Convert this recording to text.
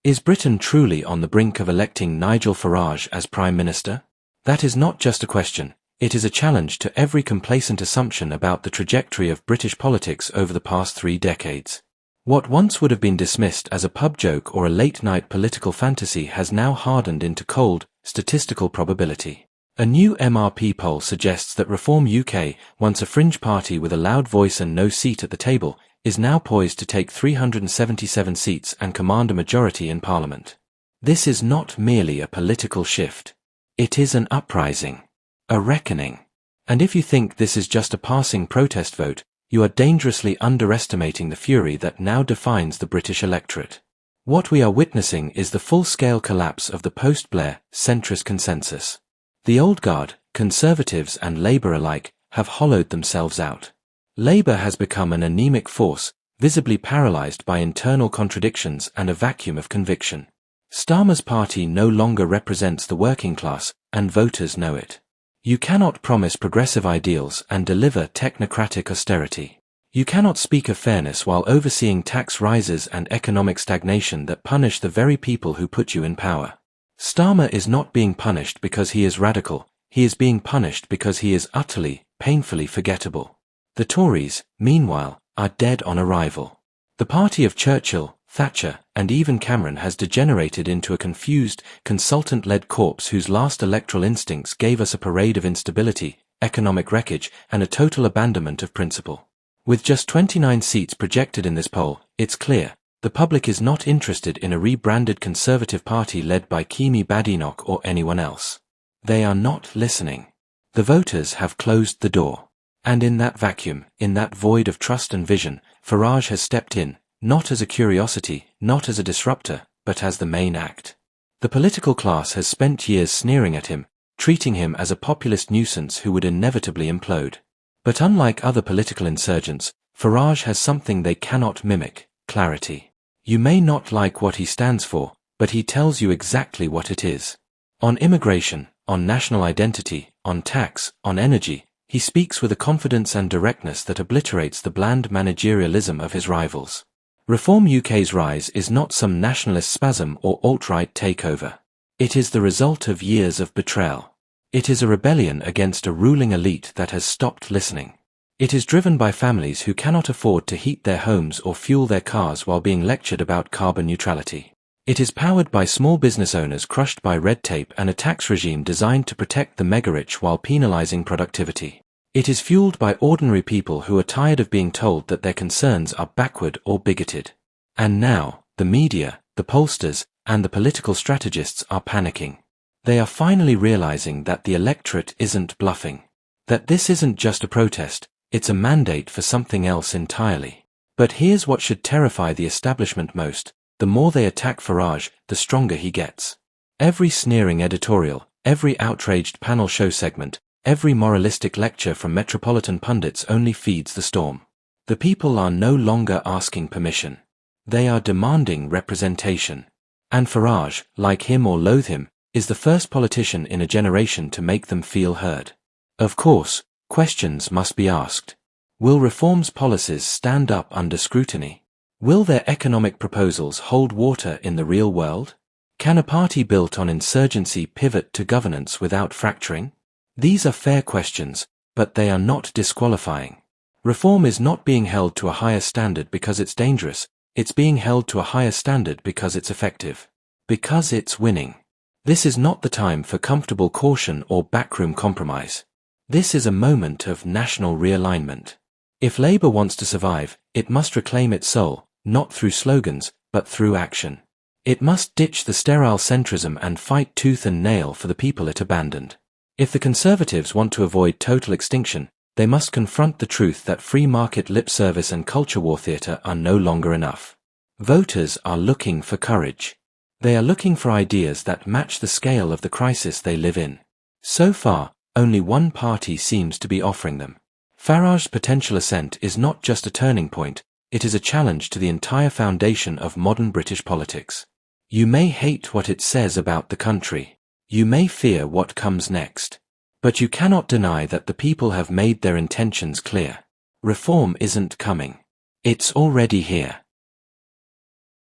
Is Britain truly on the brink of electing Nigel Farage as Prime Minister? That is not just a question, it is a challenge to every complacent assumption about the trajectory of British politics over the past 3 decades. What once would have been dismissed as a pub joke or a late-night political fantasy has now hardened into cold, statistical probability. A new MRP poll suggests that Reform UK, once a fringe party with a loud voice and no seat at the table, is now poised to take 377 seats and command a majority in Parliament. This is not merely a political shift. It is an uprising. A reckoning. And if you think this is just a passing protest vote, you are dangerously underestimating the fury that now defines the British electorate. What we are witnessing is the full-scale collapse of the post-Blair, centrist consensus. The old guard, Conservatives and Labour alike, have hollowed themselves out. Labour has become an anemic force, visibly paralysed by internal contradictions and a vacuum of conviction. Starmer's party no longer represents the working class, and voters know it. You cannot promise progressive ideals and deliver technocratic austerity. You cannot speak of fairness while overseeing tax rises and economic stagnation that punish the very people who put you in power. Starmer is not being punished because he is radical, he is being punished because he is utterly, painfully forgettable. The Tories, meanwhile, are dead on arrival. The party of Churchill, Thatcher, and even Cameron has degenerated into a confused, consultant-led corpse whose last electoral instincts gave us a parade of instability, economic wreckage, and a total abandonment of principle. With just 29 seats projected in this poll, it's clear, the public is not interested in a rebranded Conservative Party led by Kemi Badenoch or anyone else. They are not listening. The voters have closed the door. And in that vacuum, in that void of trust and vision, Farage has stepped in, not as a curiosity, not as a disruptor, but as the main act. The political class has spent years sneering at him, treating him as a populist nuisance who would inevitably implode. But unlike other political insurgents, Farage has something they cannot mimic: clarity. You may not like what he stands for, but he tells you exactly what it is. On immigration, on national identity, on tax, on energy, he speaks with a confidence and directness that obliterates the bland managerialism of his rivals. Reform UK's rise is not some nationalist spasm or alt-right takeover. It is the result of years of betrayal. It is a rebellion against a ruling elite that has stopped listening. It is driven by families who cannot afford to heat their homes or fuel their cars while being lectured about carbon neutrality. It is powered by small business owners crushed by red tape and a tax regime designed to protect the mega-rich while penalizing productivity. It is fueled by ordinary people who are tired of being told that their concerns are backward or bigoted. And now, the media, the pollsters, and the political strategists are panicking. They are finally realizing that the electorate isn't bluffing. That this isn't just a protest, it's a mandate for something else entirely. But here's what should terrify the establishment most: the more they attack Farage, the stronger he gets. Every sneering editorial, every outraged panel show segment, every moralistic lecture from metropolitan pundits only feeds the storm. The people are no longer asking permission. They are demanding representation. And Farage, like him or loathe him, is the first politician in a generation to make them feel heard. Of course, questions must be asked. Will Reform's policies stand up under scrutiny? Will their economic proposals hold water in the real world? Can a party built on insurgency pivot to governance without fracturing? These are fair questions, but they are not disqualifying. Reform is not being held to a higher standard because it's dangerous, it's being held to a higher standard because it's effective. Because it's winning. This is not the time for comfortable caution or backroom compromise. This is a moment of national realignment. If Labour wants to survive, it must reclaim its soul, not through slogans, but through action. It must ditch the sterile centrism and fight tooth and nail for the people it abandoned. If the Conservatives want to avoid total extinction, they must confront the truth that free market lip service and culture war theatre are no longer enough. Voters are looking for courage. They are looking for ideas that match the scale of the crisis they live in. So far, only one party seems to be offering them. Farage's potential ascent is not just a turning point, it is a challenge to the entire foundation of modern British politics. You may hate what it says about the country. You may fear what comes next. But you cannot deny that the people have made their intentions clear. Reform isn't coming. It's already here.